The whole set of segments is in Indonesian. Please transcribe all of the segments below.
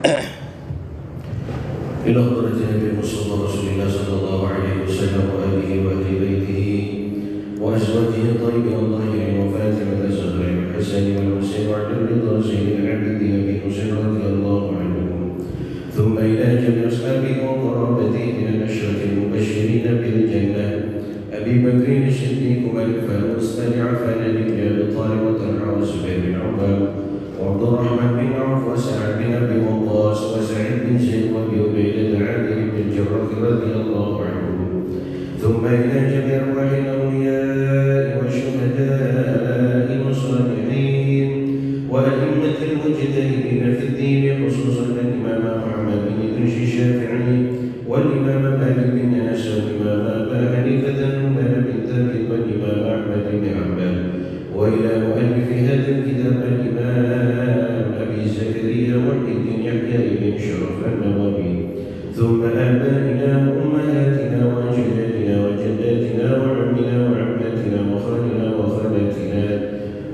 إلى حضرة النبي المصطفى رسول الله صلى الله عليه وسلم وآله وأهل بيته وأزواجه الطيبين الطاهرين وفاطمة الزهراء والحسن والحسين وعلي رضا زين العابدين أبي حسين رضي الله عنهم، ثم إلى جميع أصحابه وقرابته من العشرة المبشرين بالجنة أبي بكر الصديق وعثمان الثاني عفان بن أبي طالب وطلحة والزبير بن عوام وعبد الرحمن بن عوف وسعد بن أبي وقاص وسعيد بن زيد وأبي عبيدة عامر بن الجراح رضي الله عنهم، ثم إلى جميع أرواح الأولياء والشهداء والصالحين وأئمة المجتهدين في الدين، خصوصا الإمام محمد بن إدريس الشافعي والإمام مالك بن أنس والإمام أبا حنيفة النعمان بن ثابت والإمام أحمد بن حنبل، وإلى مؤلف هذا الكتاب الإمام أبي زكريا محي بن يحيى بن شرف النووي، ثم آبائنا وأمهاتنا وأجدادنا وجداتنا وعمنا وعماتنا وخالنا وخالاتنا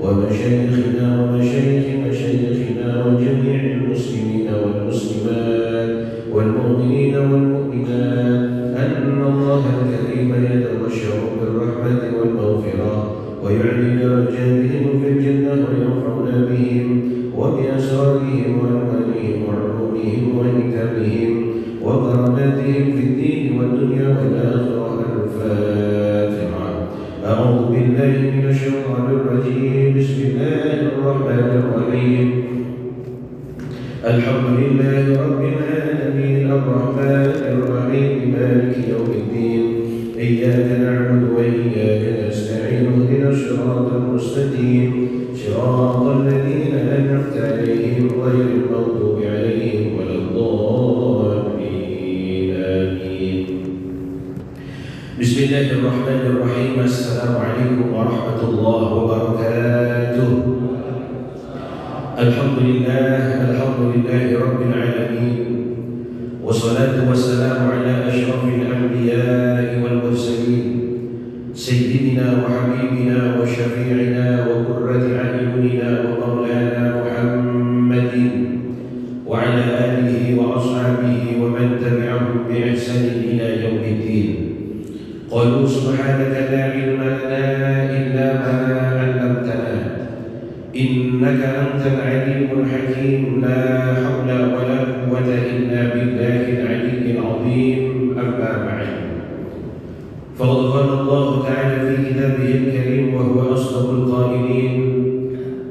ومشايخنا ومشايخ مشايخنا وجميع المسلمين والمسلمات والمؤمنين والمؤمنات أن الله الكريم يتبشر بالرحمة والمغفرة ويعلي درجاتهم في الجنة ويرفعنا بهم وبأسرارهم وأموالهم وعلومهم وحكمهم وكراماتهم في الدين والدنيا والآخرة. الفاتحة. أعوذ بالله من الشيطان الرجيم. بسم الله الرحمن الرحيم. الحمد لله رب العالمين الرحمن الرحيم مالك يوم الدين، إياك نعبد وإياك نستعين، اهدنا الصراط المستقيم صراط الذين أنعمت عليهم غير المغضوب عليهم ولا الضالين. آمين. بسم الله الرحمن الرحيم. السلام عليكم ورحمة الله وبركاته. الحمد لله رب العالمين، والصلاة والسلام على أشرف الأنبياء والمرسلين سيدنا وحبيبنا وشفيعنا وقرة أعيننا ومولانا محمد وعلى آله وأصحابه ومن تبعهم بإحسان إلى يوم الدين. قالوا سبحانك لا علم لنا إلا ما علمتنا إنك أنت العليم الحكيم. لا حول ولا قوة إلا بالله العلي العظيم. أما بعد، فقد قال الله تعالى في كتابه الكريم وهو أصدق القائلين: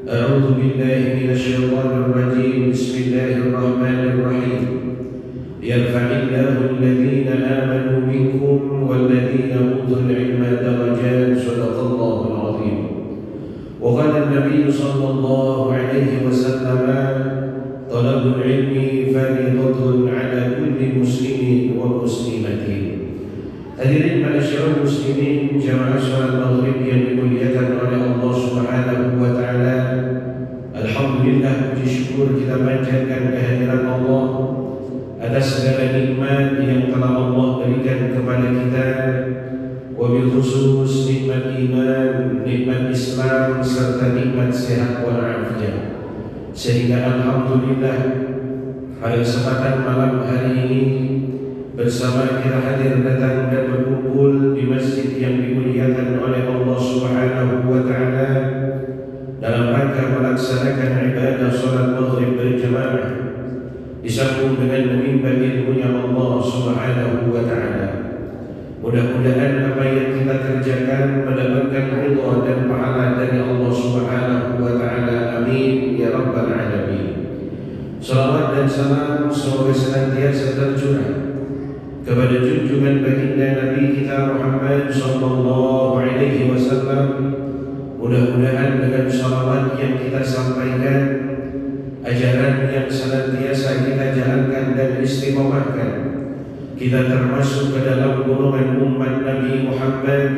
أعوذ بالله من الشيطان الرجيم. بسم الله الرحمن الرحيم. يرفع الله الذين آمنوا منكم والذين أوتوا العلم درجات. صدق الله العظيم. وقال النبي صلى الله عليه وسلم: طلب العلم فريضة على كل مسلم ومسلمة. Hadirin ma'asyiral muslimin jamaah salat maghrib yang dimuliakan oleh Allah Subhanahu wa taala. Alhamdulillah, puji syukur kita panjatkan kehadiran Allah atas segala nikmat yang telah Allah berikan kepada kita, wabil khusus nikmat iman, nikmat Islam serta nikmat sehat walafiat. Sehingga alhamdulillah pada kesempatan malam hari ini bersama kita hadir datang dan berkumpul di masjid yang dimuliakan oleh Allah Subhanahu wa taala dalam rangka melaksanakan ibadah salat maghrib berjamaah disambung dengan menimba ilmunya Allah Subhanahu wa taala. Mudah-mudahan apa yang kita kerjakan mendapatkan ridha dan pahala dari Allah Subhanahu wa taala. Amin ya rabbal alamin. Salawat dan salam semoga senantiasa tercurah kepada junjungan baginda Nabi kita Muhammad sallallahu alaihi wasallam. Mudah-mudahan dengan salawat yang kita sampaikan, ajaran yang senantiasa kita jalankan dan istiqomahkan, kita termasuk ke dalam golongan umat Nabi Muhammad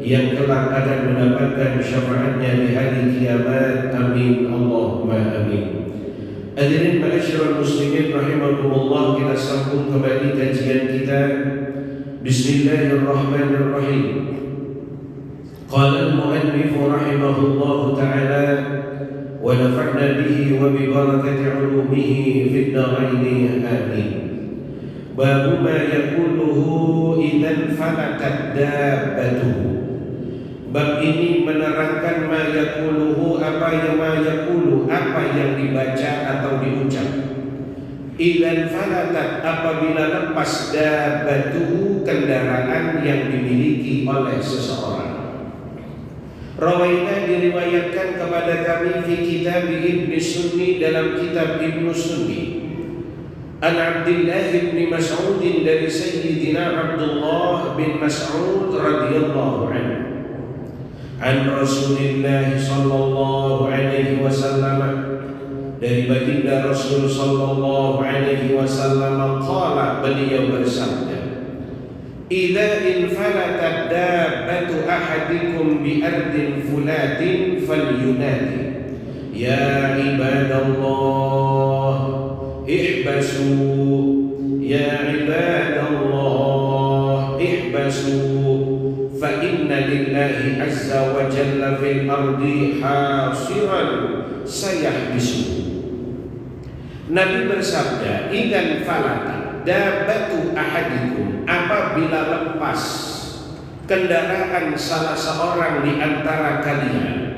yang kelak akan mendapatkan syafaatnya di hari kiamat. Amin Allahumma amin. Hadirin ma'asyiral muslimin rahimakumullah, kita sambung kembali kajian kita. Bismillahirrahmanirrahim. Qala al-muallif rahimahullah ta'ala: ونفعنا به وببركة علومه في الدارين آمين. باب ما يقوله إذا انفلتت دابته. Bab ini menerangkan ma yaquluhu, apa yang dibaca atau diucap. Idzan falatat, apabila lepas dabbatuhu, kendaraan yang dimiliki oleh seseorang. Rawaina, diriwayatkan kepada kami fi kitab Ibnu Sunni, dalam kitab Ibnu Sunni, an Abdullah bin Mas'ud, dari Sayyidina Abdullah bin Mas'ud radhiyallahu anhu, an Rasulillah sallallahu alaihi wasallam, dari baginda Rasul sallallahu alaihi wasallam, qala, beliau bersabda, idza infalatat dabbatu ahadikum bi ardin fulatin falyunadi ya ibadallah ihbasu, ya ibadallah ihbasu, fa inna lillahi azza wa jalla fil ardi hasiran sayahbisu. Nabi bersabda, idzan falata dabbatu ahadikum, apabila lepas kendaraan salah seorang di antara kalian.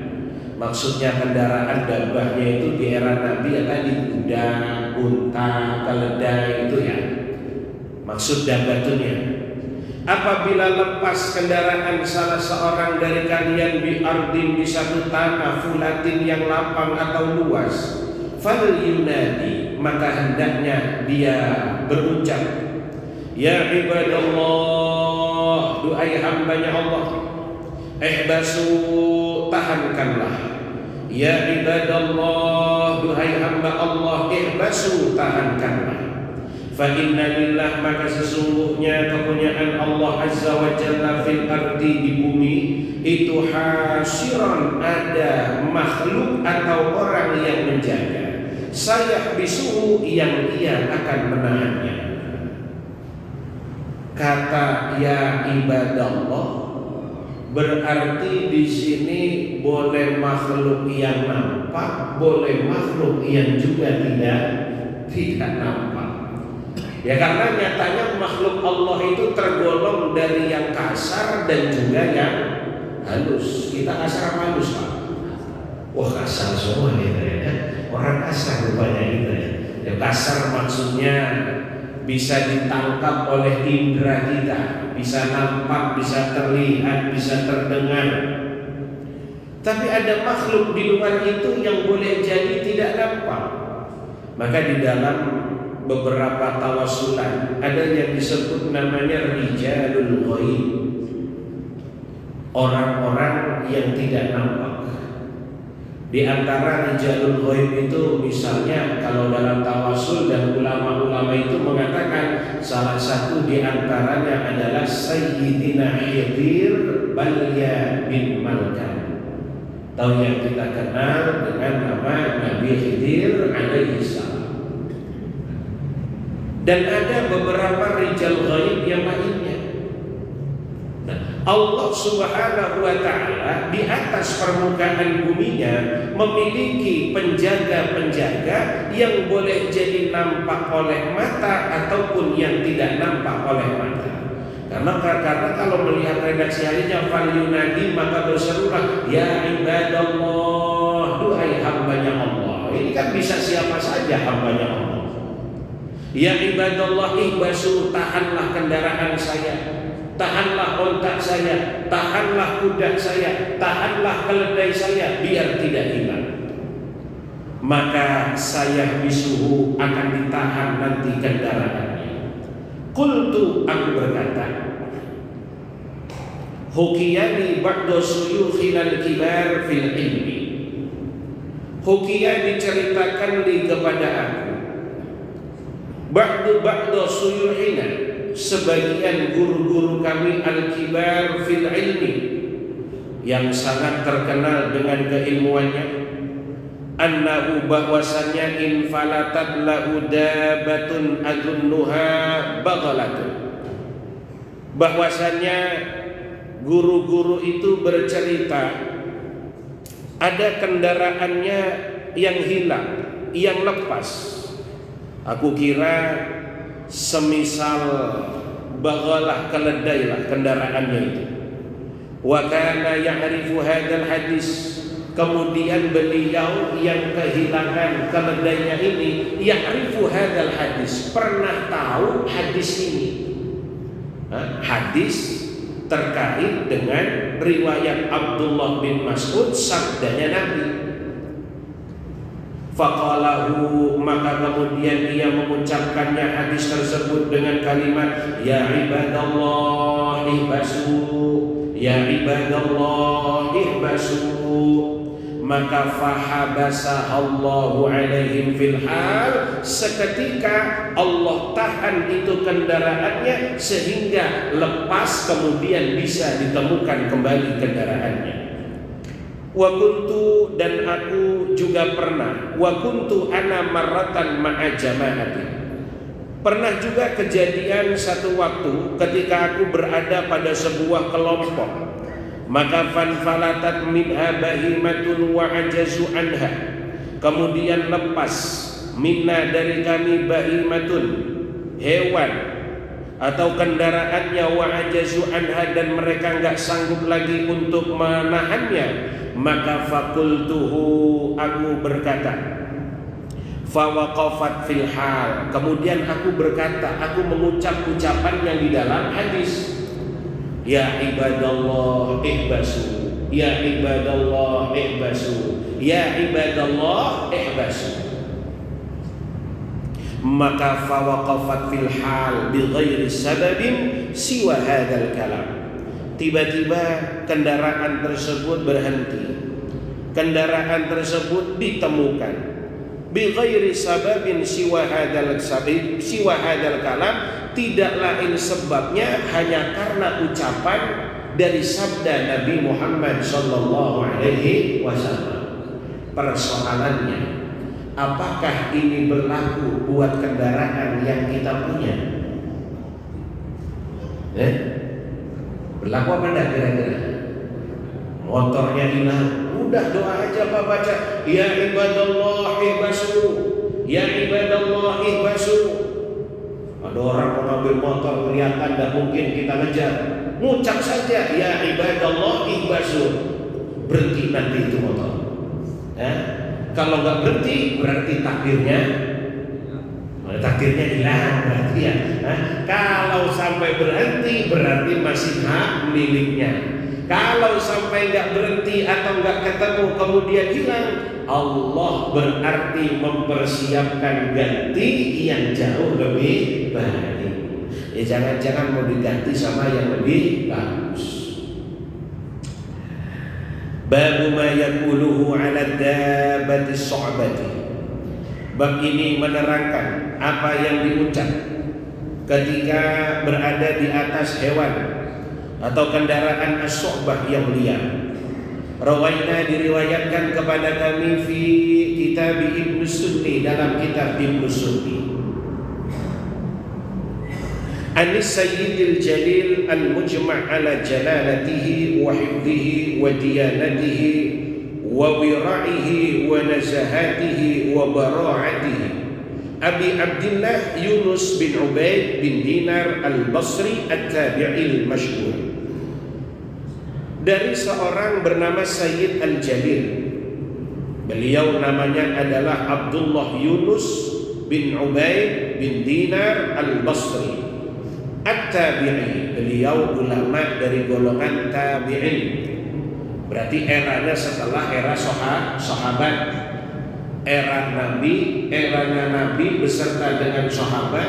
Maksudnya kendaraan dabbahnya itu di era Nabi ya tadi kuda, unta, keledai itu ya. Maksud dabbatunya, apabila lepas kendaraan salah seorang dari kalian bi ardin, di satu tanah, fulatin yang lapang atau luas, fal yunadi, maka hendaknya dia berucap, ya ibadallah, duhai hambanya Allah, ihbasu, tahankanlah, ya ibadallah, duhai hamba Allah, ihbasu, tahankanlah. Fa inna lillah, maka sesungguhnya kepunyaan Allah azza wa jalla fil ardi, di bumi itu hasiran, ada makhluk atau orang yang menjaga, sayahbisuhu, yang ia akan menahannya. Kata ya ibadallah berarti di sini boleh makhluk yang nampak, boleh makhluk yang juga tidak nampak. Ya karena nyatanya makhluk Allah itu tergolong dari yang kasar dan juga yang halus. Kita kasar apa halus, Pak? Wah, kasar semua kita ya. Orang kasar rupanya kita ya. Ya kasar maksudnya bisa ditangkap oleh indera kita, bisa nampak, bisa terlihat, bisa terdengar. Tapi ada makhluk di luar itu yang boleh jadi tidak nampak. Maka di dalam beberapa tawasulan ada yang disebut namanya rijalul ghaib, orang-orang yang tidak nampak. Di antara rijalul ghaib itu misalnya kalau dalam tawasul, dan ulama-ulama itu mengatakan salah satu di antaranya adalah Sayyidina Khidir Balya bin Malkan, tahu yang kita kenal dengan nama Nabi Khidir alaihi salam. Dan ada beberapa rijal ghaib yang lainnya. Nah, Allah subhanahu wa ta'ala di atas permukaan buminya memiliki penjaga-penjaga yang boleh jadi nampak oleh mata ataupun yang tidak nampak oleh mata. Karena kalau melihat redaksi harinya fal yunadi, maka berserulah ya ibadallah, duhai hambanya Allah. Ini kan bisa siapa saja hambanya Allah. Ya ibadallah ihbasu, tahanlah kendaraan saya, tahanlah ontak saya, tahanlah kuda saya, tahanlah keledai saya, biar tidak hilang. Maka saya bisuhu, akan ditahan nanti kendaraannya. Qultu, aku berkata, hukiyani ba'da suyukhil kibar fil ilmi. Hukiyah diceritakan kepada aku, ba'da suyuhina, sebagian guru-guru kami al-kibar fil ilmi, yang sangat terkenal dengan keilmuannya, annahu, bahwasannya infalatat lahu dabatun adunnuha baghalatun, bahwasannya guru-guru itu bercerita ada kendaraannya yang hilang, yang lepas. Aku kira semisal bagalah, keledailah kendaraannya itu. Wa kana ya'rifu hadzal hadis. Kemudian beliau yang kehilangan keledainya ini ya'rifu hadzal hadis, pernah tahu hadis ini. Hadis terkait dengan riwayat Abdullah bin Mas'ud, sabdanya Nabi. Faqalahu, maka kemudian ia mengucapkannya hadis tersebut dengan kalimat ya ibadallah ihbasu, ya ibadallah ihbasu. Maka fahabasahallahu alaihim fil hal, seketika Allah tahan itu kendaraannya sehingga lepas, kemudian bisa ditemukan kembali kendaraannya. Wa kuntu, dan aku juga pernah, wa kuntu ana marratan ma'a jama'ati. Pernah juga kejadian satu waktu ketika aku berada pada sebuah kelompok. Maka fanfalatat minha bahimatun wa ajazu anha. Kemudian lepas minna dari kami bahimatun, hewan atau kendaraannya, wa ajazu anha, dan mereka enggak sanggup lagi untuk menahannya. Maka fakultuhu, aku berkata, fawaqafat fil hal, kemudian aku berkata, aku mengucap ucapan yang di dalam hadis. Ya ibadallah ihbasu, ya ibadallah ihbasu, ya ibadallah ihbasu. Maka fawaqafat fil hal bighairi sababin siwa hadzal kalam. Tiba-tiba kendaraan tersebut berhenti. Kendaraan tersebut ditemukan bighairi sababin siwa hadzal kalam. Tidak lain sebabnya hanya karena ucapan dari sabda Nabi Muhammad sallallahu alaihi wasallam. Persoalannya, apakah ini berlaku buat kendaraan yang kita punya? Berlaku apa enggak kira-kira? Motornya hilang, udah doa aja Pak baca, ya ibadallah ihbasu, ya ibadallah ihbasu. Ada orang mau ngambil motor, kelihatan tidak mungkin kita ngejar, ngucap saja ya ibadallah ihbasu, berhenti nanti itu motor. Kalau nggak berhenti berarti takdirnya hilang berarti ya. Kalau sampai berhenti berarti masih hak miliknya. Kalau sampai nggak berhenti atau nggak ketemu kemudian hilang, Allah berarti mempersiapkan ganti yang jauh lebih baik. Jangan-jangan mau diganti sama yang lebih bagus. Babu ma yaquluhu 'ala dabbati su'bati. Bab ini menerangkan apa yang diucap ketika berada di atas hewan atau kendaraan as-su'bah yang liar. Rawaina, diriwayatkan kepada kami fi kitab Ibnu Sunni, dalam kitab Ibnu Sunni. Anis Sayyidil Jalil al-mujma' ala jalalatihi wa hifdhihi wa diyanatihi wa wira'ihi wa nazahatihi wa bara'atihi, Abi Abdillah Yunus bin Ubaid bin Dinar al-Basri at-tabi'il masyhur. Dari seorang bernama Sayyid Al-Jalil. Beliau namanya adalah Abdullah Yunus bin Ubaid bin Dinar Al-Basri At-Tabi'i. Beliau ulama dari golongan tabi'in. Berarti eranya setelah era sahabat. Era Nabi, eranya Nabi beserta dengan sahabat.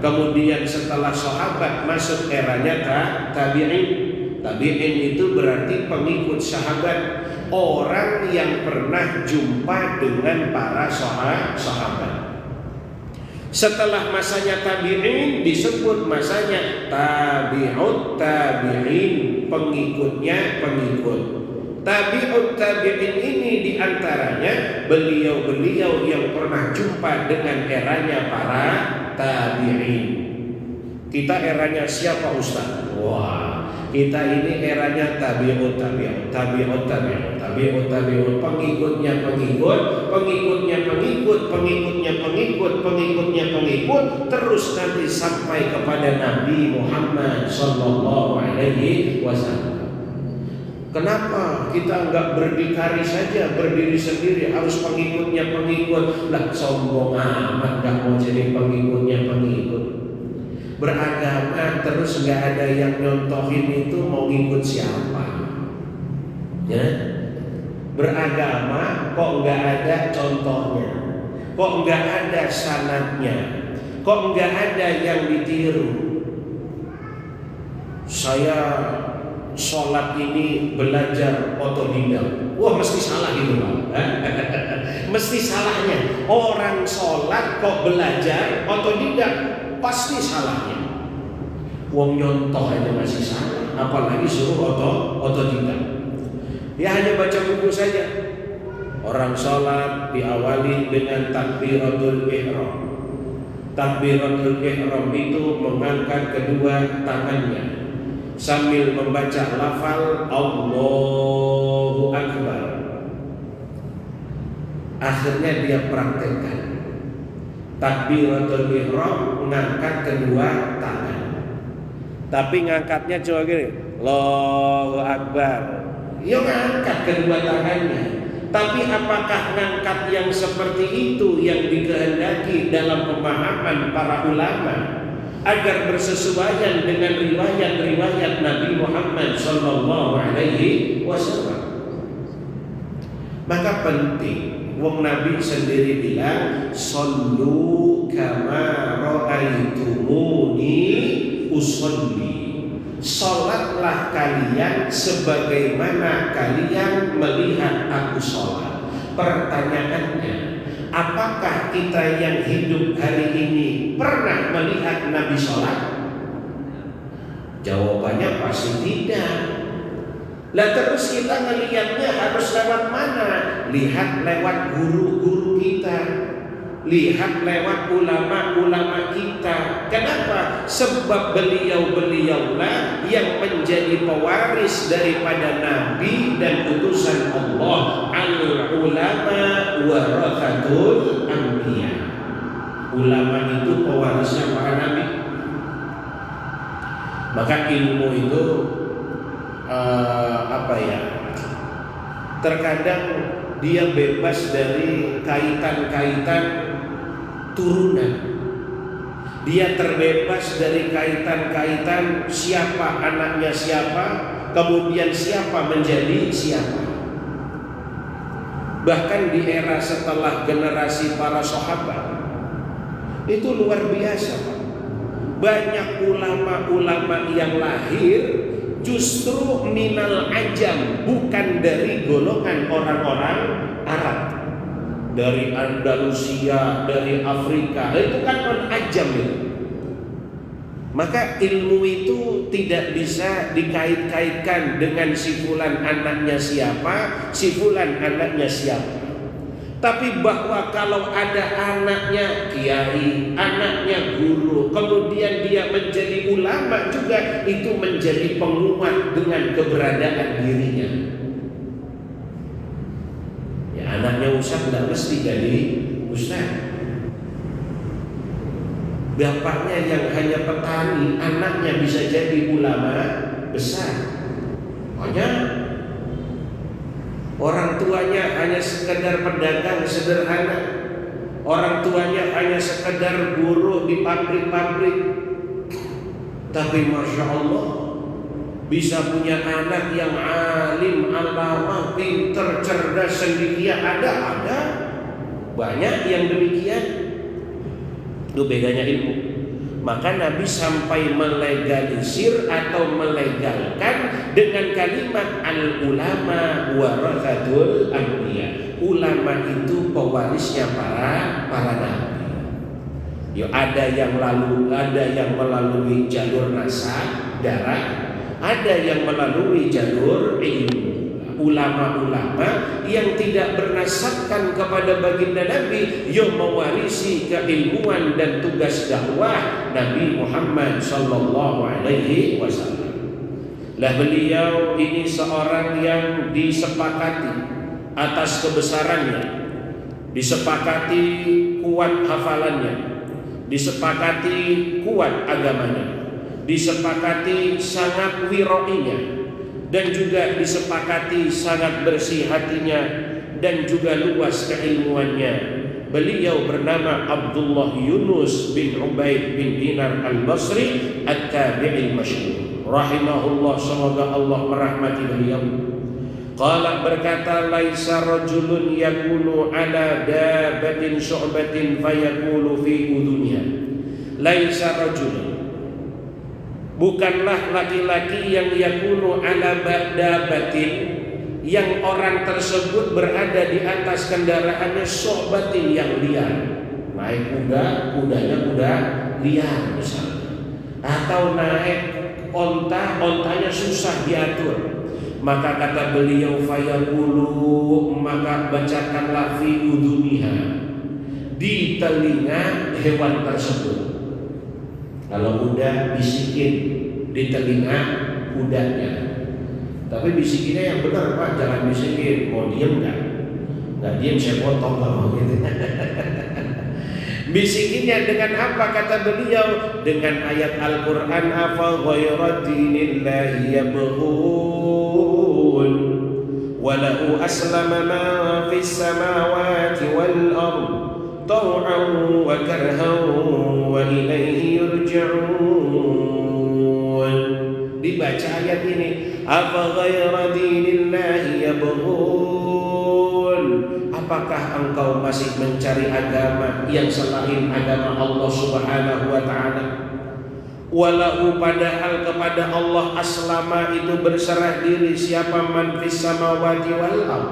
Kemudian setelah sahabat masuk eranya tabi'in. Tabi'in itu berarti pengikut sahabat, orang yang pernah jumpa dengan para sahabat. Setelah masanya tabi'in disebut masanya tabi'ut tabi'in, pengikutnya pengikut. Tabi'ut tabi'in ini diantaranya beliau-beliau yang pernah jumpa dengan eranya para tabi'in. Kita eranya siapa Ustaz? Wah, Kita ini eranya tabi'ut, pengikutnya pengikut, terus nanti sampai kepada Nabi Muhammad sallallahu alaihi wasallam. Kenapa kita enggak berdikari saja, berdiri sendiri, harus pengikutnya pengikut? Lah sombong amat, enggak mau jadi pengikutnya pengikut. Beragama terus nggak ada yang nyontohin, itu mau ngikut siapa? Ya, beragama kok nggak ada contohnya, kok nggak ada sanadnya, kok nggak ada yang ditiru. Saya sholat ini belajar otodidak, wah mesti salah itu Pak. Mesti salahnya. Orang sholat kok belajar otodidak, pasti salahnya. Wong nyontoh aja masih salah, apalagi suruh otodidak. Ya hanya baca buku saja. Orang sholat diawali dengan takbiratul ihram. Takbiratul ihram itu mengangkat kedua tangannya sambil membaca lafal Allahu Akbar. Akhirnya dia praktekkan takbiratul ihram, mengangkat kedua tangan. Tapi ngangkatnya cuma gini, Allahu Akbar. Ya ngangkat kedua tangannya. Tapi apakah ngangkat yang seperti itu yang dikehendaki dalam pemahaman para ulama agar bersesuaian dengan riwayat-riwayat Nabi Muhammad sallallahu alaihi wasallam? Maka penting, wong Nabi sendiri bilang, "Shallu kama ra'aitumuni usolli." Sholatlah kalian sebagaimana kalian melihat aku sholat. Pertanyaannya, apakah kita yang hidup hari ini pernah melihat Nabi sholat? Jawabannya pasti tidak. Lah terus kita ngelihatnya harus lewat mana? Lihat lewat guru-guru kita, lihat lewat ulama-ulama kita. Kenapa? Sebab beliau-beliaulah yang menjadi pewaris daripada Nabi dan utusan Allah. Al-ulama warathatul anbiya. Ulama itu pewarisnya para nabi. Maka ilmu itu terkadang dia bebas dari kaitan-kaitan turunan. Dia terbebas dari kaitan-kaitan siapa anaknya siapa, kemudian siapa menjadi siapa. Bahkan di era setelah generasi para sahabat itu luar biasa, Pak. Banyak ulama-ulama yang lahir justru minal ajam, bukan dari golongan orang-orang Arab, dari Andalusia, dari Afrika. Itu kan non ajam itu. Maka ilmu itu tidak bisa dikait-kaitkan dengan si fulan anaknya siapa, si fulan anaknya siapa. Tapi bahwa kalau ada anaknya kiai, anaknya guru, kemudian dia menjadi ulama juga, itu menjadi penguat dengan keberadaan dirinya. Ya, anaknya ustaz tidak mesti jadi ustaz. Bapaknya yang hanya petani, anaknya bisa jadi ulama besar. Hanya orang tuanya hanya sekedar pedagang sederhana, orang tuanya hanya sekedar buruh di pabrik-pabrik, tapi masya Allah bisa punya anak yang alim, alama, pinter, cerdas, cendekia. Ada banyak yang demikian. Itu bedanya ilmu. Maka Nabi sampai melegalisir atau melegalkan dengan kalimat al-ulama warathatul anbiya. Ulama itu pewarisnya para nabi. Ya, ada yang melalui jalur nasab, darah, ada yang melalui jalur ilmu. Ulama-ulama yang tidak bernasabkan kepada baginda Nabi yang mewarisi keilmuan dan tugas dakwah Nabi Muhammad sallallahu alaihi wasallam. Lah beliau ini seorang yang disepakati atas kebesarannya, disepakati kuat hafalannya, disepakati kuat agamanya, disepakati sangat wiroinya, dan juga disepakati sangat bersih hatinya dan juga luas keilmuannya. Beliau bernama Abdullah Yunus bin Ubaid bin Dinar al-Basri at-tabi'il masyhur rahimahullah, semoga Allah merahmati beliau. Qala berkata, laisa rajulun yakunu ala dabatin syu'batin fayaqulu fi udhunya. Laisa rajulun, bukanlah laki-laki yang yakunu ala dabatin, yang orang tersebut berada di atas kendaraannya syu'batin yang liar, naik kuda, kudanya kuda liar misalnya, atau naik onta, ontanya susah diatur. Maka kata beliau, fayaqulu, maka bacakanlah fi uduniha, di telinga hewan tersebut. Kalau kuda bisikin di telinga kudanya. Tapi bisikinnya yang benar Pak, jangan bisikin. Mau diem nggak diem saya potong kalau gitu. Bisikinnya dengan apa kata beliau? Dengan ayat Al-Quran, afa ghayra dinillahi yabghun walau aslama ma fis samawati wal ard taw'an wa karhan wa ilaihi yurja'un. Dibaca ayat ini, afa ghayra dinillahi yabghun, apakah engkau masih mencari agama yang selain agama Allah Subhanahu wa ta'ala? Walau, padahal kepada Allah aslama itu berserah diri siapa man fis samawati wal ard,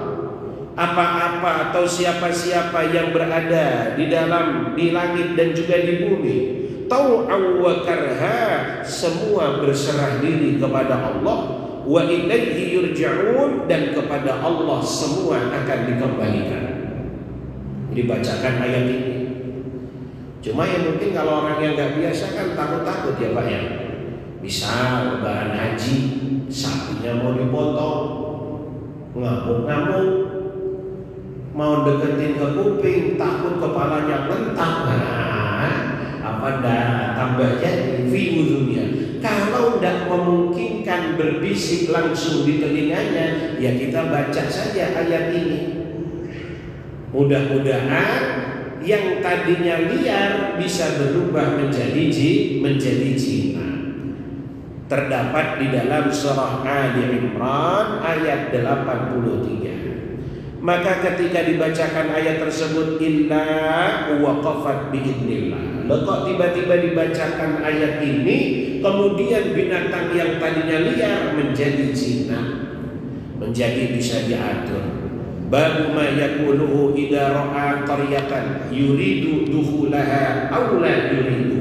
apa-apa atau siapa-siapa yang berada di dalam, di langit dan juga di bumi, tau'an wa karha, semua berserah diri kepada Allah, wa ilaihi yurja'un, dan kepada Allah semua akan dikembalikan. Dibacakan ayat ini. Cuma yang mungkin kalau orang yang nggak biasa kan takut-takut ya Pak ya. Misal lebaran haji, sapinya mau dipotong, ngamuk-ngamuk, mau deketin ke kuping, takut kepalanya mentak. Apa dah tambah jadi fi udhunya. Kalau tidak memungkinkan berbisik langsung di telinganya, ya kita baca saja ayat ini. Mudah-mudahan yang tadinya liar bisa berubah menjadi jinak. Terdapat di dalam surah Ali Imran ayat 83. Maka ketika dibacakan ayat tersebut, illa waqafat biidnillah, kok tiba-tiba dibacakan ayat ini, kemudian binatang yang tadinya liar menjadi jinak, menjadi bisa diatur. Babu ma yaquluhu idza ra'a qaryatan yuridu dukhulaha aw la yuridu.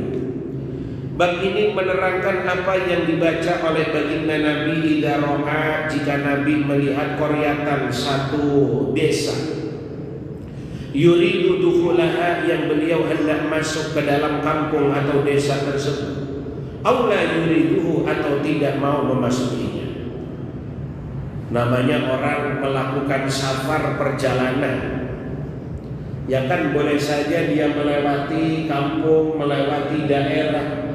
Bab ini menerangkan apa yang dibaca oleh baginda Nabi idza ra'a, jika Nabi melihat qaryatan, satu desa, yuridu dukhulaha, yang beliau hendak masuk ke dalam kampung atau desa tersebut, aw la yuriduhu, atau tidak mau memasukinya. Namanya orang melakukan safar perjalanan, ya kan boleh saja dia melewati kampung, melewati daerah.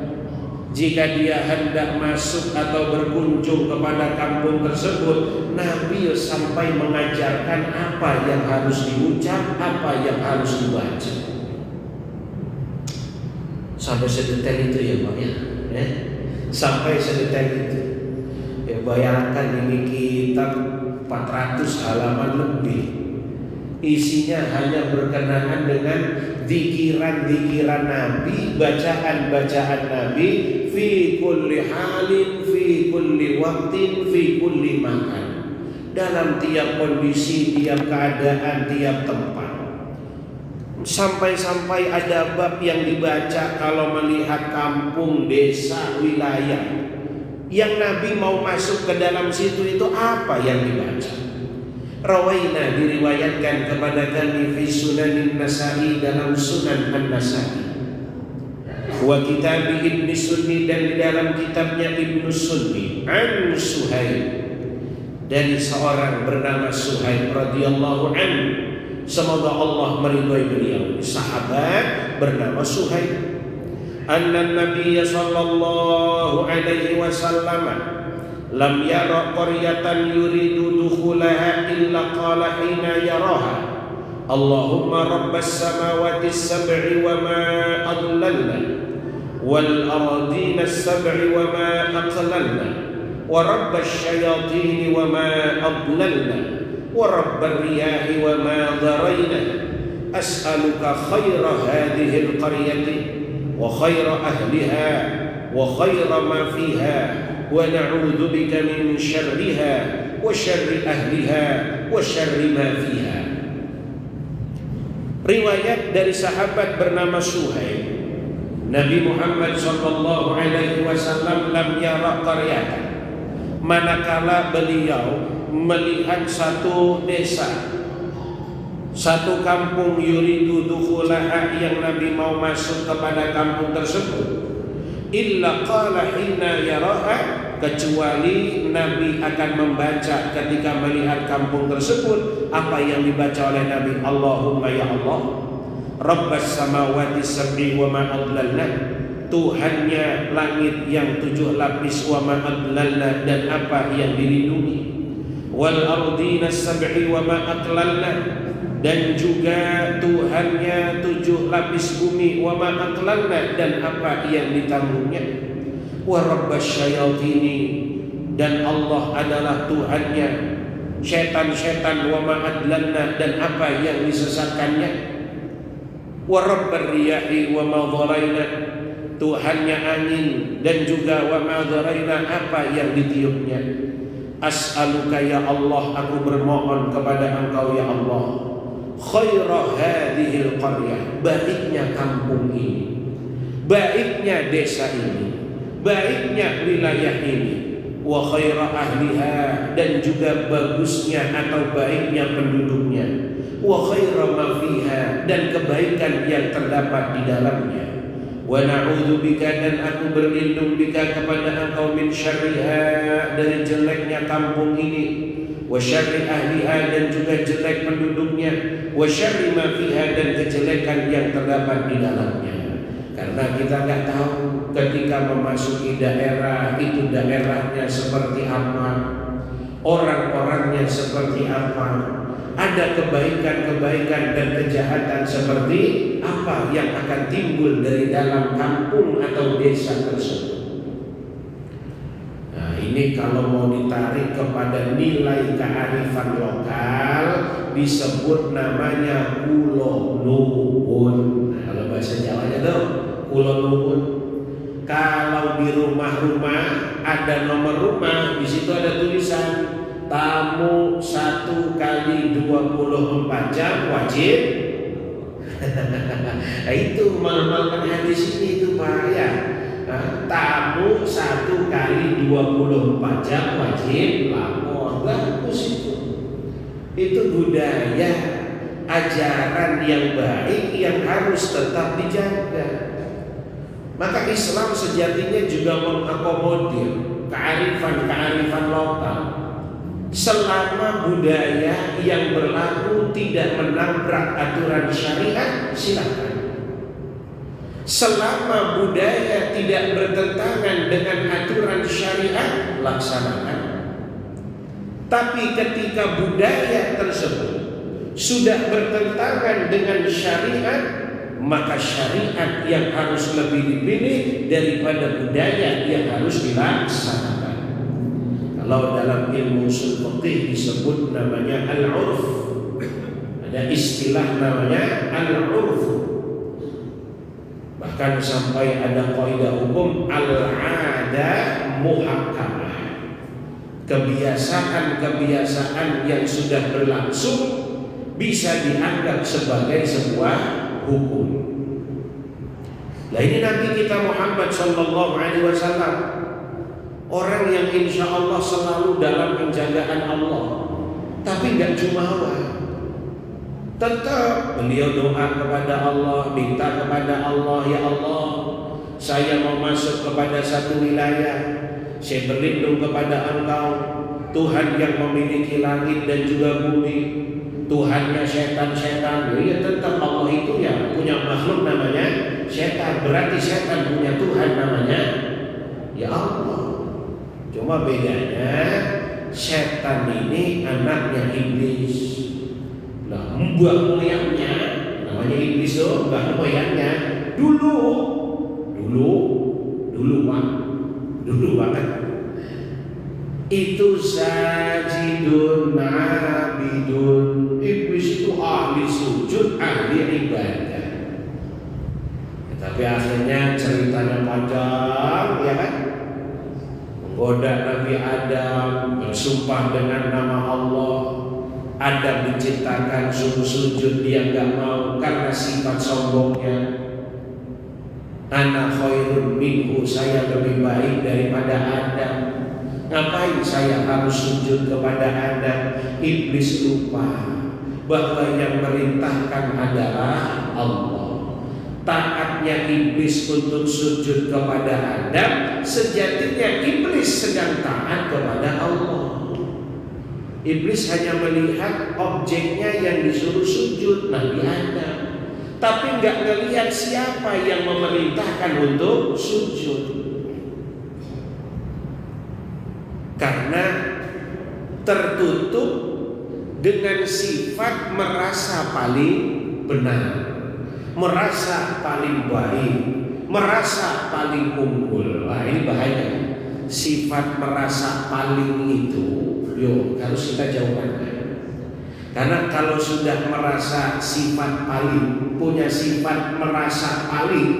Jika dia hendak masuk atau berkunjung kepada kampung tersebut, Nabi sampai mengajarkan apa yang harus diucap, apa yang harus dibaca. Sampai sedetail itu ya Pak ya, sampai sedetail itu. Ya, bayangkan ini kitab 400 halaman lebih, isinya hanya berkenaan dengan zikiran-zikiran Nabi, bacaan-bacaan Nabi, fi kulli halin, fi kulli waqtin, fi kulli makan, dalam tiap kondisi, tiap keadaan, tiap tempat. Sampai-sampai ada bab yang dibaca kalau melihat kampung, desa, wilayah yang Nabi mau masuk ke dalam situ, itu apa yang dibaca. Rawaina, diriwayatkan kepada kami fi sunanin Nasa'i, dalam sunan An-Nasa'i, wa kitab Ibnu Sunni, dan di dalam kitabnya Ibnu Sunni, an Suhaib, dari seorang bernama Suhaib radhiyallahu anhu, semoga Allah meridhai beliau, sahabat bernama Suhaib, anna Nabiy sallallahu alaihi wasallam lam yara qaryatan yuridu dukhulaha illa qala hina yaraha Allahumma rabbas samawati as-sab'i wa ma adlalna wal ardina as-sab'i wa ma aqlalna wa rabbas shayatin wa ma adlalna wa rabbal riyahi wa ma dharayna as'aluka khaira hadhihi al-qaryati wa khaira ahliha wa khaira ma fiha wa na'udzu bika min syarriha wa syarri ahliha wa syarri ma fiha. Riwayat dari sahabat bernama Suhaib, Nabi Muhammad sallallahu alaihi wasallam lam yara qaryatan, manakala beliau melihat satu desa, satu kampung, yuridu dukhulaha, yang Nabi mau masuk kepada kampung tersebut, illa qala hina yaraha, kecuali Nabi akan membaca ketika melihat kampung tersebut apa yang dibaca oleh Nabi. Allahumma ya Allah, Rabbas samawati sab'i wa ma adlalna, Tuhannya langit yang 7 lapis, wa ma adlalna, dan apa yang dilindungi, wal ardina sab'i wa ma aqlalna, dan juga Tuhannya 7 lapis bumi, wa ma aqlalna, dan apa yang ditanggungnya, wa rabbas syayatini, dan Allah adalah Tuhannya setan-setan, wa ma adlalna, dan apa yang disesatkannya, wa rabbal riyahi wa ma dharaina, Tuhannya angin dan juga wa ma dharaina, apa yang ditiupnya. As'aluka ya Allah, aku bermohon kepada Engkau ya Allah, khaira hadhil qaryah, baiknya kampung ini, baiknya desa ini, baiknya wilayah ini, wa khaira ahliha, dan juga bagusnya atau baiknya penduduknya, wa khaira ma fiha, dan kebaikan yang terdapat di dalamnya, wa na'udzu bika, dan aku berlindung bika kepada Engkau, min syarriha, dari jeleknya kampung ini, wa syarri ahliha, dan juga jelek penduduknya, wa syarri ma fiha, dan kejelekan yang terdapat di dalamnya. Karena kita nggak tahu ketika memasuki daerah itu, daerahnya seperti apa, orang-orangnya seperti apa, ada kebaikan-kebaikan dan kejahatan seperti apa yang akan timbul dari dalam kampung atau desa tersebut. Nah, ini kalau mau ditarik kepada nilai kearifan lokal, disebut namanya kulo nuwun. Nah, kalau bahasa Jawanya tuh kulo nuwun. Kalau di rumah-rumah ada nomor rumah, di situ ada tulisan tamu 1 kali 24 jam wajib. Nah, itu mengamalkan hadis ini itu Pak ya. Tamu 1 kali 24 jam wajib lapor. Bagus itu. Itu budaya, ajaran yang baik yang harus tetap dijaga. Maka Islam sejatinya juga mengakomodir kearifan-kearifan lokal. Selama budaya yang berlaku tidak menabrak aturan syariat, silakan. Selama budaya tidak bertentangan dengan aturan syariat, laksanakan. Tapi ketika budaya tersebut sudah bertentangan dengan syariat, maka syariat yang harus lebih dipilih daripada budaya yang harus dilaksanakan. Kalau dalam ilmu ushul fiqh disebut namanya al-urf. Ada istilah namanya al-urf. Bahkan sampai ada kaidah hukum al-'ada muhakkamah. Kebiasaan-kebiasaan yang sudah berlangsung bisa dianggap sebagai sebuah hukum. Nah, ini Nabi kita Muhammad sallallahu alaihi wasallam, orang yang insya Allah selalu dalam penjagaan Allah, tapi nggak jumawa. Tetap beliau doa kepada Allah, minta kepada Allah, ya Allah, saya mau masuk kepada satu wilayah, saya berlindung kepada Engkau, Tuhan yang memiliki langit dan juga bumi, Tuhannya setan-setan. Ya tetap Allah itu ya punya makhluk namanya setan, berarti setan punya Tuhan namanya ya Allah. Cuma bedanya setan ini anaknya iblis. Nah, mbah moyangnya namanya iblis loh, mbah moyangnya dulu banget itu sajidun abidun. Iblis itu ahli sujud, ahli ibadah. Tapi akhirnya ceritanya panjang, ya kan? Menggoda Nabi Adam, bersumpah dengan nama Allah. Adam diciptakan suruh sujud, dia nggak mau karena sifat sombongnya. Ana khairun minhu, saya lebih baik daripada Adam. Ngapain saya harus sujud kepada Adam? Iblis lupa bahwa yang merintahkan adalah Allah. Taatnya iblis untuk sujud kepada Adam, sejatinya iblis sedang taat kepada Allah. Iblis hanya melihat objeknya yang disuruh sujud, Nabi Adam, tapi nggak melihat siapa yang memerintahkan untuk sujud. Karena tertutup dengan sifat merasa paling benar, merasa paling baik, merasa paling unggul. Nah, ini bahaya. Sifat merasa paling itu harus kita jauhkan. Karena kalau sudah merasa sifat paling, punya sifat merasa paling,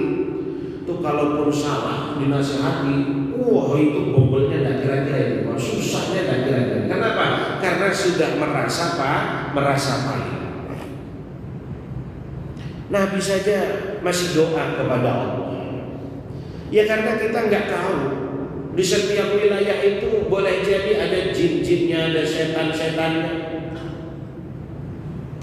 itu kalaupun salah dinasihati, wah itu bobolnya tidak kira-kira itu, susahnya tidak kira-kira. Kenapa? Karena sudah merasa paling. Nabi saja masih doa kepada Allah. Ya karena kita nggak tahu. Di setiap wilayah itu boleh jadi ada jin-jinnya, ada setan-setannya.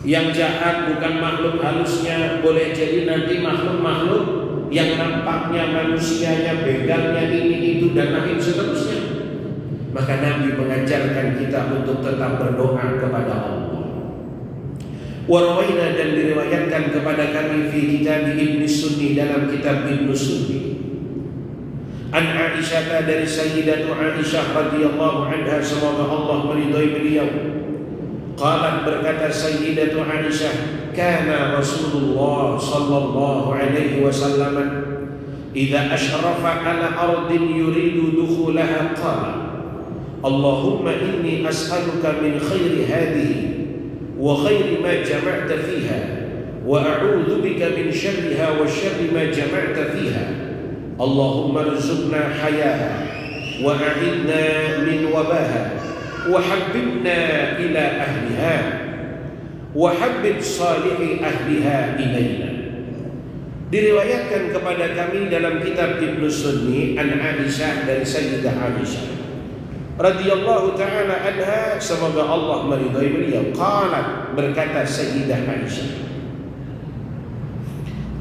Yang jahat bukan makhluk halusnya, boleh jadi nanti makhluk-makhluk yang nampaknya manusianya, begangnya ini itu dan lain seterusnya. Maka Nabi mengajarkan kita untuk tetap berdoa kepada Allah. Warwaina, dan diriwayatkan kepada kami fi kitab Ibnu Sunni, dalam kitab Ibnu Sunni, an Aisyah, dari Sayyidatu Aisyah radhiyallahu anha, semoga Allah meridhai beliau. Qalat, berkata Sayyidatu Aisyah, kana Rasulullah sallallahu alaihi wasallam idza ashrafa ala ardin yuridu dukhulaha qala Allahumma inni as'aluka min khairi hadhihi wa khairi ma jama'ta fiha wa a'udzu bika min syarriha wa syarri ma jama'ta fiha Allahumma rzuqna hayaha wa a'idna min wabaha wa habbibna ila ahliha wa habbib salihi ahliha ilaina. Diriwayatkan kepada kami dalam kitab Ibnu Sunni an Aisyah, dari Sayyidah Aisyah radhiyallahu taala anha, semoga Allah meridhai beliau. Qalat, berkata Sayyidah Aisyah,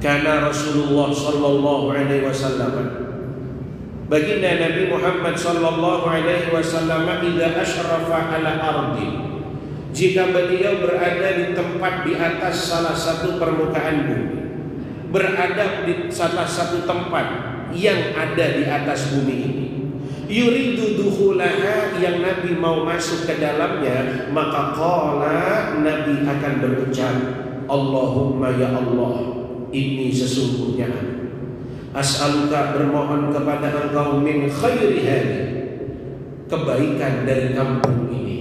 kana Rasulullah sallallahu alaihi wasallam, baginda Nabi Muhammad sallallahu alaihi wasallam, idza asyrafa ala ardi, jika beliau berada di tempat di atas salah satu permukaan bumi, berada di salah satu tempat yang ada di atas bumi ini, yuridu dukhulaha, yang Nabi mau masuk ke dalamnya, maka qala, Nabi akan berucap, Allahumma ya Allah, ini sesungguhnya as'aluka, bermohon kepada Engkau, min khairi hadi, kebaikan dari kampung ini,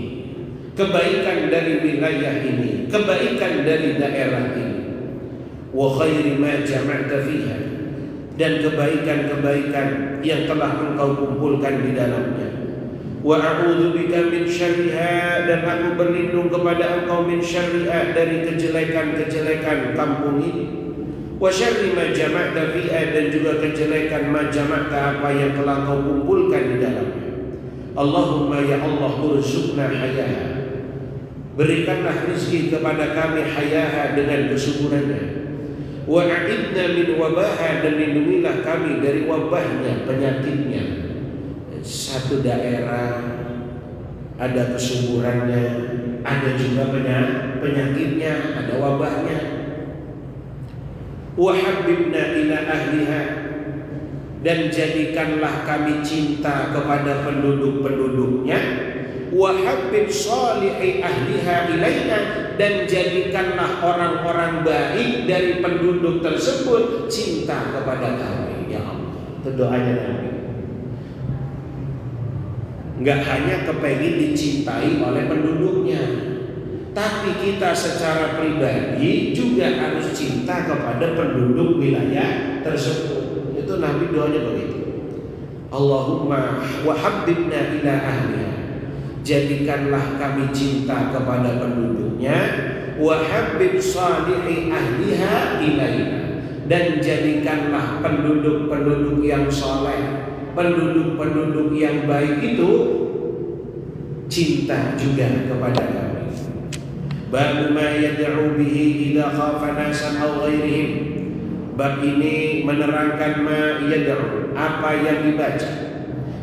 kebaikan dari wilayah ini, kebaikan dari daerah ini, wa khairi ma jama'ta fiha, dan kebaikan-kebaikan yang telah Engkau kumpulkan di dalamnya, wa a'udzu bika min syarriha, dan aku berlindung kepada Engkau min syarriha, dari kejelekan-kejelekan kampung ini, wa syarri ma jama'ta fiha, dan juga kejelekan ma jama'ta, apa yang telah Kau kumpulkan di dalamnya. Allahumma ya Allah, urzuqna hayaha, berikanlah rezeki kepada kami, hayaha, dengan kesuburannya, Wa a'idna min wabaha, dan lindungilah kami dari wabahnya, penyakitnya. Satu daerah ada kesuburannya, ada juga penyakitnya, ada wabahnya. Wa habibna ila ahliha, dan jadikanlah kami cinta kepada penduduk-penduduknya. Wa habib salihi ahliha ilaina, dan jadikanlah orang-orang baik dari penduduk tersebut cinta kepada kami. Ya Allah, itu doanya Nabi. Enggak hanya kepengin dicintai oleh penduduknya, tapi kita secara pribadi juga harus cinta kepada penduduk wilayah tersebut. Itu Nabi doanya begitu. Allahumma wa habibna ila ahliha, jadikanlah kami cinta kepada penduduknya. Wa habib salihi ahliha ilaina, dan jadikanlah penduduk-penduduk yang saleh, penduduk-penduduk yang baik itu cinta juga kepada kami. Bab ma yad'u bihi idza khafa nasan aw ghairihim. Bab ini menerangkan ma yad'u, apa yang dibaca.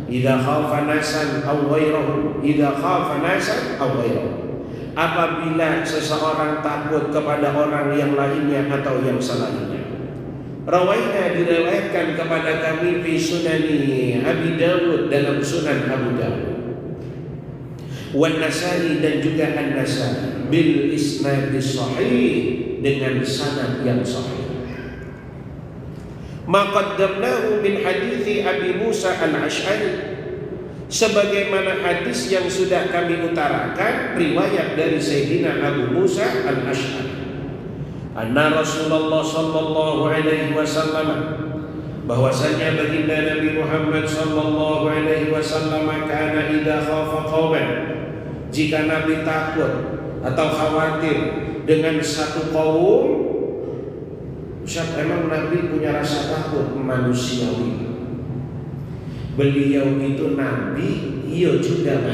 Idza khafa nasan aw ghairahum, idza khafa nasan aw ghairahum, apabila seseorang takut kepada orang yang lainnya atau yang selainnya. Rawaina, diriwayatkan kepada kami fi sunani Abi Dawud, dalam sunan Abu Dawud, wan Nasai, dan juga An-Nasai, bil isnad sahih, dengan sanad yang sahih. Maqaddamnahu min hadithi Abi Musa al-Ash'ari, sebagaimana hadis yang sudah kami utarakan, riwayat dari Sayyidina Abu Musa al-Ash'ari, anna Rasulullah sallallahu alaihi wasallam, bahwasanya baginda Nabi Muhammad sallallahu alaihi wasallam, kana idza khafa qauman, jika Nabi takut atau khawatir dengan satu kaum. Ustaz, emang Nabi punya rasa takut manusiawi? Beliau itu Nabi, ia juga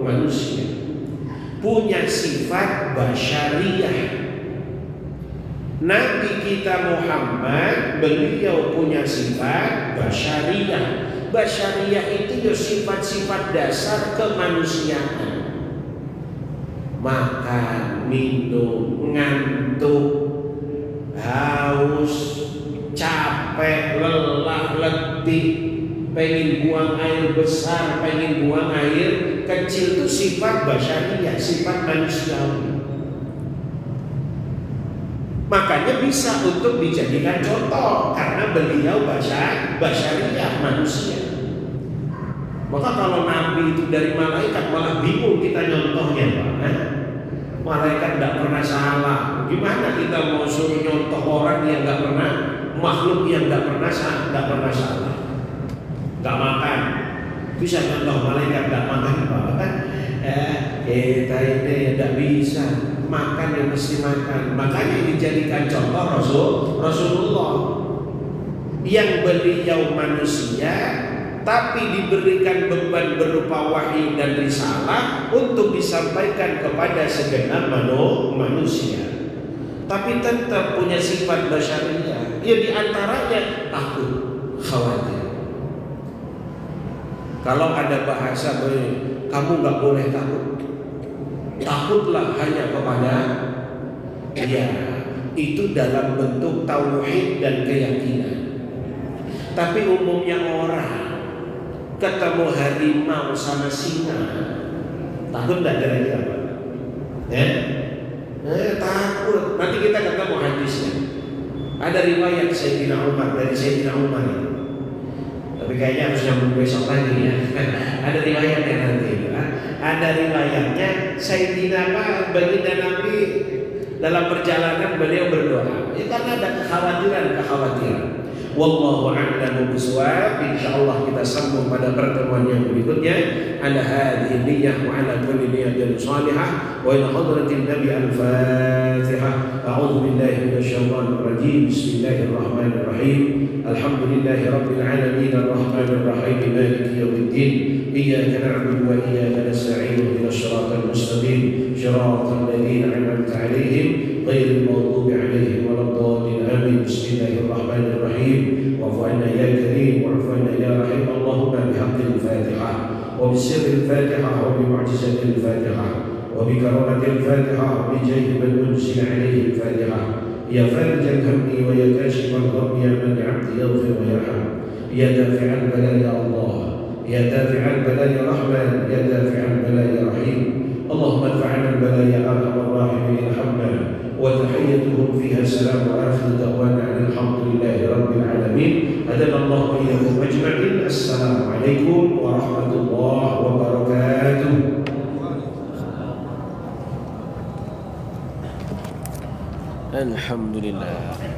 manusia, punya sifat basyariyah. Nabi kita Muhammad, beliau punya sifat basyariyah. Basyariyah itu ya sifat-sifat dasar kemanusiaan. Makan, minum, ngantuk, haus, capek, lelah, letih, pengen buang air besar, pengen buang air kecil, itu sifat basyariyah, sifat manusiawi. Makanya bisa untuk dijadikan contoh, karena beliau basyariyah, manusia. Maka kalau Nabi itu dari malaikat, malah bingung kita nyontohnya, Pak. Malaikat tidak pernah salah. Gimana kita mau suruh nyontoh orang yang tidak pernah, makhluk yang tidak pernah salah, nggak makan? Bisa contoh malaikat nggak makan, Pak? Kita ini tidak bisa makan, yang mesti makan. Makanya dijadikan contoh Rasulullah, yang beliau manusia tapi diberikan beban berupa wahyu dan risalah untuk disampaikan kepada segenap manusia, tapi tetap punya sifat basyariyah. Ya diantaranya takut, khawatir. Kalau ada bahasa kamu nggak boleh takut, takutlah hanya kepada dia, itu dalam bentuk tauhid dan keyakinan. Tapi umumnya orang ketemu harimau sama singa, takut nggak kira-kira, Pak? Takut. Nanti kita ketemu hadisnya. Ada riwayat Sayyidina Umar, dari Sayyidina Umar itu. Tapi kayaknya harus nyambung besok lagi ya. Ada riwayatnya nanti. Ada riwayatnya Sayyidina baginda Nabi dalam perjalanan beliau berdoa. Itu karena ada kekhawatiran. Wallahu a'lamu bishawab. Insyaallah kita sambung pada pertemuan yang berikutnya. Ala hadhihi niyyah wa ala kulli niyyatin shalihah wa ila hadratin nabi al-fatihah. A'udzu billahi minasyaitonir rajim. Bismillahirrahmanirrahim. Alhamdulillahi rabbil alamin arrahmanir rahim maliki yaumiddin. Iyyaka na'budu wa iyyaka nasta'in. Ihdinas siratal mustaqim. Shiratal ladzina an'amta 'alaihim ghairil maghdubi 'alaihim waladdallin. Amin. وبسر الفاتحة وبمعجزة الفاتحة وبكرامة الفاتحة وبجاه من أنزل عليه الفاتحة يا فارج الهم ويا كاشف الغم يا من عبد يغفر ويرحم يا دافع البلاء يا الله يا دافع البلاء يا رحمن يا دافع البلاء يا رحيم اللهم ادفع عنا البلاء يا أرحم الراحمين ارحمنا وتحيتهم فيها سلام وآخر دعوانا أن الحمد لله رب العالمين هدانا الله وإياكم أجمعين السلام عليكم ورحمة الله وبركاته. Alhamdulillah.